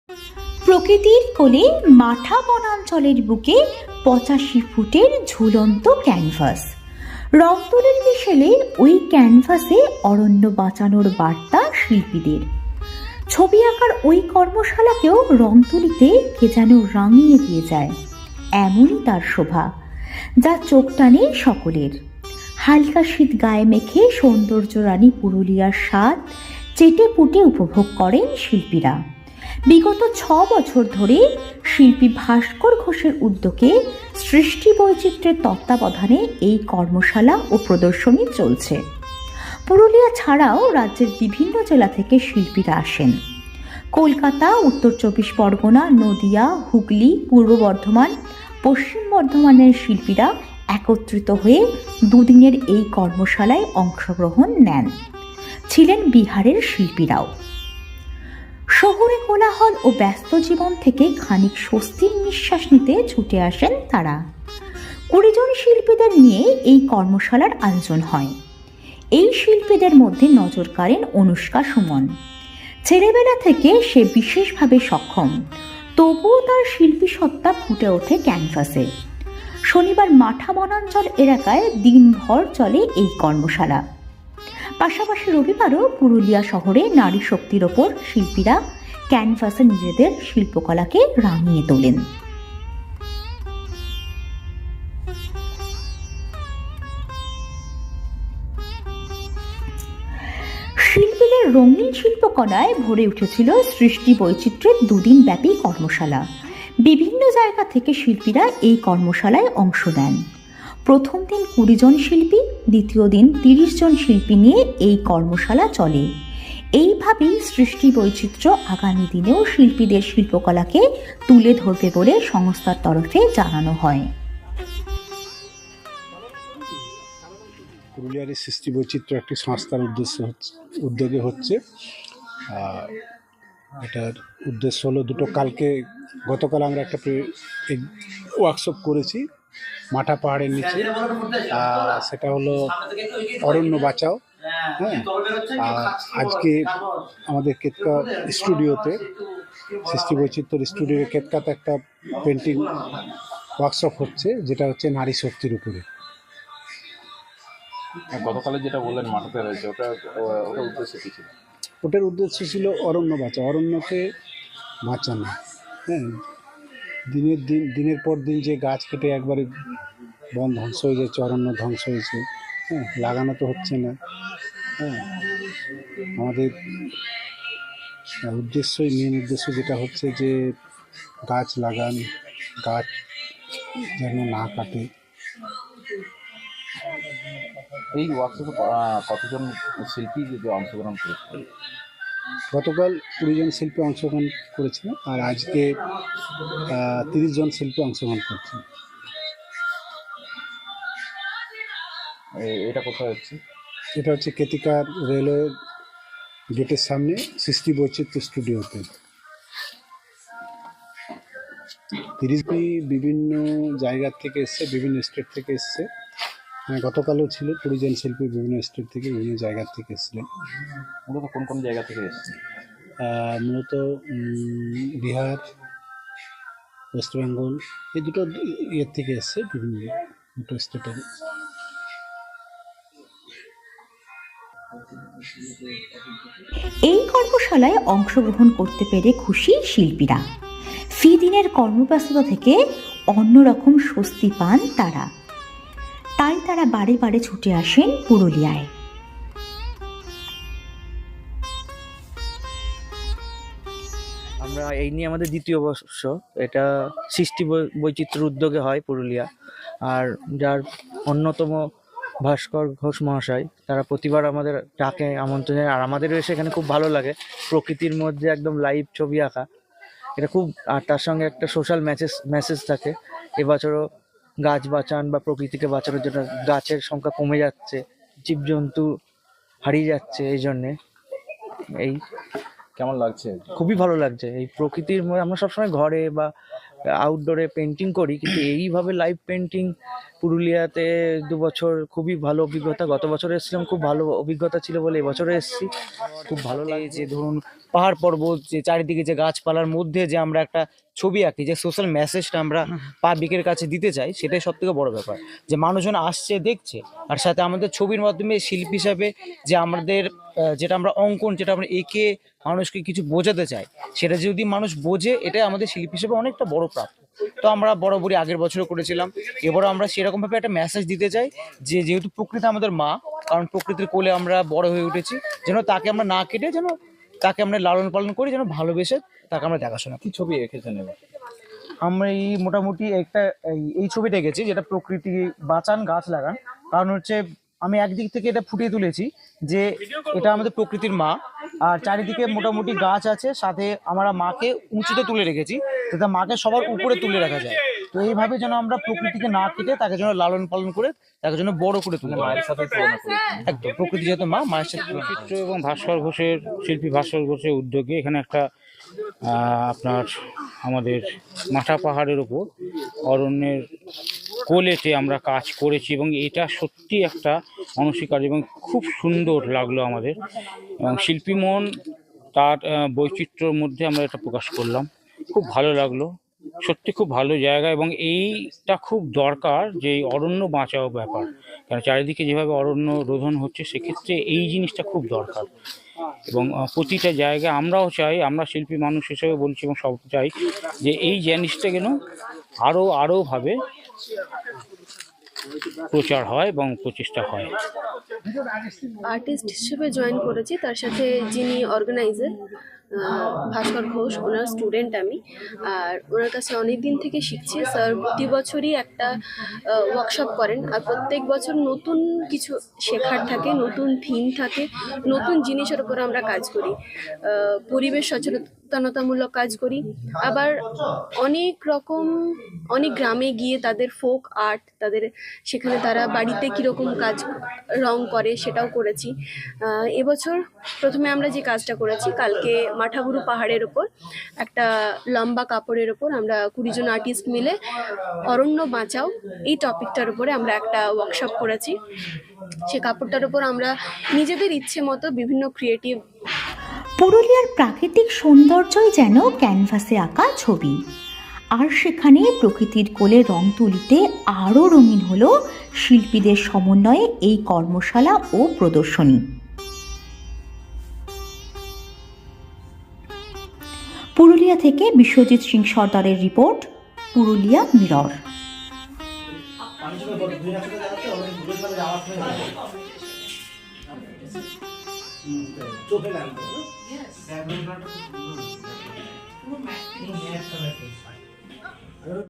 প্রকৃতির কোলে মাঠা বনাঞ্চলের বুকে 85 ফুটের ঝুলন্ত ক্যানভাস। রং তুলির মিশেলে ওই ক্যানভাসে অরণ্য বাঁচানোর বার্তা শিল্পীদের। ছবি আঁকার ওই কর্মশালাকেও রং তুলিতে কে যেন রাঙিয়ে দিয়ে যায়। এমনই তার শোভা, যা চোখ টানে সকলের। হালকা শীত গায়ে মেখে সৌন্দর্য রানী পুরুলিয়ার স্বাদ চেটে পুটে উপভোগ করেন শিল্পীরা। বিগত 6 বছর ধরে শিল্পী ভাস্কর ঘোষের উদ্যোগে সৃষ্টি বৈচিত্র্যের তত্ত্বাবধানে এই কর্মশালা ও প্রদর্শনী চলছে। পুরুলিয়া ছাড়াও রাজ্যের বিভিন্ন জেলা থেকে শিল্পীরা আসেন। কলকাতা, উত্তর 24 পরগনা, নদিয়া, হুগলি, পূর্ব বর্ধমান, পশ্চিম বর্ধমানের শিল্পীরা একত্রিত হয়ে দুদিনের এই কর্মশালায় অংশগ্রহণ নেন। ছিলেন বিহারের শিল্পীরাও। শহুরে কোলাহল ও ব্যস্ত জীবন থেকে খানিক স্বস্তির নিঃশ্বাস নিতে ছুটে আসেন তারা। 20 জন শিল্পীদের নিয়ে এই কর্মশালার আয়োজন হয়। এই শিল্পীদের মধ্যে নজর কাড়েন অনুষ্কা সুমন। ছেলেবেলা থেকে সে বিশেষভাবে সক্ষম, তবুও তার শিল্পী সত্তা ফুটে ওঠে ক্যানভাসে। শনিবার মাঠা বনাঞ্চল এলাকায় দিনভর চলে এই কর্মশালা। পাশাপাশি রবিবারও পুরুলিয়া শহরে নারী শক্তির ওপর শিল্পীরা ক্যানভাসে নিজেদের শিল্পকলাকে রাঙিয়ে তোলেন। শিল্পীদের রঙিন শিল্পকলায় ভরে উঠেছিল সৃষ্টি বৈচিত্র্যের দুদিন ব্যাপী কর্মশালা। বিভিন্ন জায়গা থেকে শিল্পীরা এই কর্মশালায় অংশ নেন। প্রথম দিন 20 জন শিল্পী, দ্বিতীয় দিন 30 জন শিল্পী নিয়ে এই কর্মশালা চলে। এইভাবেই সৃষ্টি বৈচিত্র্য আগামী দিনেও শিল্পীদের শিল্পকলাকে তুলে ধরবে বলে সংস্থার তরফে জানানো হয়। পুরুলিয়ার সৃষ্টি বৈচিত্র্য একটি সংস্থার উদ্যোগে হচ্ছে। এটার উদ্দেশ্য হলো দুটো। গতকাল আমরা একটা ওয়ার্কশপ করেছি মাঠা পাহাড়ের নিচে। সেটা হলো অরণ্য বাঁচাও। হ্যাঁ, আর আজকে আমাদের কেতকা স্টুডিওতে, সৃষ্টি বৈচিত্র্য স্টুডিওর কেতকাতে একটা পেন্টিং ওয়ার্কশপ হচ্ছে, যেটা হচ্ছে নারী শক্তির উপরে। গতকালে যেটা বললেন মাঠাতে রয়েছে, ওটা উদ্দেশ্য কি ছিল? ওটার উদ্দেশ্য ছিল অরণ্য বাঁচাও, অরণ্যকে বাঁচানো। হ্যাঁ, দিনের পর দিন যে গাছ কেটে একবারে বন ধ্বংস হয়ে যাচ্ছে, অরণ্য ধ্বংস হয়েছে। হ্যাঁ, লাগানো তো হচ্ছে না। হ্যাঁ, আমাদের মেন উদ্দেশ্য যেটা হচ্ছে যে গাছ লাগান, গাছ যেন না কাটে। এই ওয়ার্কশপে কতজন শিল্পী যদি অংশগ্রহণ করেছে? গতকাল 20 জন শিল্পী অংশগ্রহণ করেছিল, আর আজকে 30 জন শিল্পী অংশগ্রহণ করছে। এটা কোথায় হচ্ছে? এটা হচ্ছে কেতিকার রেলওয়ে গেটের সামনে সৃষ্টি বৈচিত্র্য স্টুডিওতে। 30 বিভিন্ন জায়গার থেকে এসছে, বিভিন্ন স্টেট থেকে এসছে। গতকালও ছিল 20 জন শিল্পী বিভিন্ন স্টেট থেকে, বিভিন্ন জায়গার থেকে এসছিলেন। মূলত কোন কোন জায়গা থেকে এসছে? মূলত বিহার, ওয়েস্ট বেঙ্গল, এই দুটো ইয়ের থেকে এসছে, বিভিন্ন দুটো স্টেটের। এই কর্মশালায় অংশগ্রহণ করতে পেরে খুশি শিল্পীরা। ফি দিনের কর্মব্যস্ততা থেকে অন্যরকম স্বস্তি পান তারা। তাই তারা বারে বারে ছুটে আসেন পুরুলিয়ায়। আমরা এই নিয়ে আমাদের দ্বিতীয় বর্ষ। এটা সৃষ্টি বৈচিত্র্য উদ্যোগে হয় পুরুলিয়া, আর যার অন্যতম ভাস্কর ঘোষ মহাশয়, তারা প্রতিবার আমাদের ডাকে, আমন্ত্রণ জানায়। আর আমাদেরও এসে এখানে খুব ভালো লাগে। প্রকৃতির মধ্যে একদম লাইভ ছবি আঁকা, এটা খুব, আর তার সঙ্গে একটা সোশ্যাল মেসেজ থাকে। এবছরও গাছ বাঁচান বা প্রকৃতিকে বাঁচানোর জন্য, গাছের সংখ্যা কমে যাচ্ছে, জীবজন্তু হারিয়ে যাচ্ছে, এই জন্যে এই কেমন লাগছে? খুবই ভালো লাগছে। এই প্রকৃতির মধ্যে আমরা সবসময় ঘরে বা আউটডোরে পেন্টিং করি, কিন্তু এইভাবে লাইভ পেন্টিং পুরুলিয়াতে 2 বছর খুবই ভালো অভিজ্ঞতা। গত বছর এসেছিলাম, খুব ভালো অভিজ্ঞতা ছিল বলে এবছরে এসেছি, খুব ভালো লাগে। যে ধরুন পাহাড় পর্বত, যে চারিদিকে যে গাছপালার মধ্যে যে আমরা একটা ছবি আঁকি, যে সোশ্যাল মেসেজটা আমরা পাবলিকের কাছে দিতে চাই, সেটাই সব থেকে বড় ব্যাপার। যে মানুষজন আসছে, দেখছে, আর সাথে আমাদের ছবির মাধ্যমে শিল্পী হিসাবে যে আমাদের যেটা আমরা অঙ্কন, যেটা আমরা এঁকে মানুষকে কিছু বোঝাতে চাই, সেটা যদি মানুষ বোঝে, এটাই আমাদের শিল্পী হিসেবে অনেকটা বড় প্রাপ্য। তো আমরা বরাবরই আগের বছরও করেছিলাম, এবারও আমরা সেরকমভাবে একটা মেসেজ দিতে চাই যে যেহেতু প্রকৃতি আমাদের মা, কারণ প্রকৃতির কোলে আমরা বড় হয়ে উঠেছি, যেন তাকে আমরা না কেটে, যেন তাকে আমরা লালন পালন করি, যেন ভালোবেসে তাকে আমরা দেখাশোনা করি। কি ছবি এঁকেছেন এবার? আমরা এই মোটামুটি একটা এই ছবিটা এঁকেছি, যেটা প্রকৃতি বাঁচান, গাছ লাগান। কারণ হচ্ছে আমি একদিক থেকে এটা ফুটিয়ে তুলেছি যে এটা আমাদের প্রকৃতির মা, আর চারিদিকে মোটামুটি গাছ আছে, সাথে আমরা মাকে উঁচুতে তুলে রেখেছি, যাতে মাকে সবার উপরে তুলে রাখা যায়। তো এইভাবে যেন আমরা প্রকৃতিকে না কেটে তাকে যেন লালন পালন করে তাকে যেন বড় করে তুলে মায়ের সাথে তুলনা করেছেন। একদম প্রকৃতি যেহেতু মা, মায়ের সাথে তুলনা করি। চিত্র এবং ভাস্কর ঘোষের, শিল্পী ভাস্কর ঘোষের উদ্যোগে এখানে একটা আপনার আমাদের মাঠা পাহাড়ের ওপর অরণ্যের কোলেতে আমরা কাজ করেছি, এবং এটা সত্যি একটা অনস্বীকার্য এবং খুব সুন্দর লাগলো আমাদের। এবং শিল্পী মন তার বৈচিত্র্যের মধ্যে আমরা এটা প্রকাশ করলাম, খুব ভালো লাগলো, সত্যি খুব ভালো জায়গা। এবং এইটা খুব দরকার যে এই অরণ্য বাঁচাও ব্যাপার, কারণ চারিদিকে যেভাবে অরণ্য রোধন হচ্ছে, সেক্ষেত্রে এই জিনিসটা খুব দরকার। এবং প্রতিটা জায়গায় আমরাও চাই, আমরা শিল্পী মানুষ হিসেবে বলছি এবং সব চাই যে এই জিনিসটা যেন আরোভাবে প্রচার হয় এবং প্রচেষ্টা হয়। আর্টিস্ট হিসেবে জয়েন করেছি, তার সাথে যিনি অর্গানাইজার ভাস্কর ঘোষ, ওনার স্টুডেন্ট আমি। আর ওনার কাছে অনেক দিন থেকে শিখছি। স্যার প্রতি বছরই একটা ওয়ার্কশপ করেন, আর প্রত্যেক বছর নতুন কিছু শেখার থাকে, নতুন থিম থাকে, নতুন জিনিসের উপর আমরা কাজ করি। পরিবেশ সচেতনতামূলক কাজ করি, আবার অনেক গ্রামে গিয়ে তাদের ফোক আর্ট, তাদের সেখানে তারা বাড়িতে কীরকম কাজ রং করে সেটাও করেছি। এবছর প্রথমে আমরা যে কাজটা করেছি, কালকে মাঠাবুরু পাহাড়ের ওপর একটা লম্বা কাপড়ের ওপর আমরা 20 জন আর্টিস্ট মিলে অরণ্য বাঁচাও এই টপিকটার উপরে আমরা একটা ওয়ার্কশপ করেছি। সে কাপড়টার উপর আমরা নিজেদের ইচ্ছে মতো বিভিন্ন ক্রিয়েটিভ। পুরুলিয়ার প্রাকৃতিক সৌন্দর্যই যেন ক্যানভাসে আঁকা ছবি, আর সেখানে প্রকৃতির কোলে রং তুলিতে আরও রঙিন হলো শিল্পীদের সমন্বয়ে এই কর্মশালা ও প্রদর্শনী। পুরুলিয়া থেকে বিশ্বজিৎ সিং সর্দারের রিপোর্ট, পুরুলিয়া মিরর। চোখে লাগবে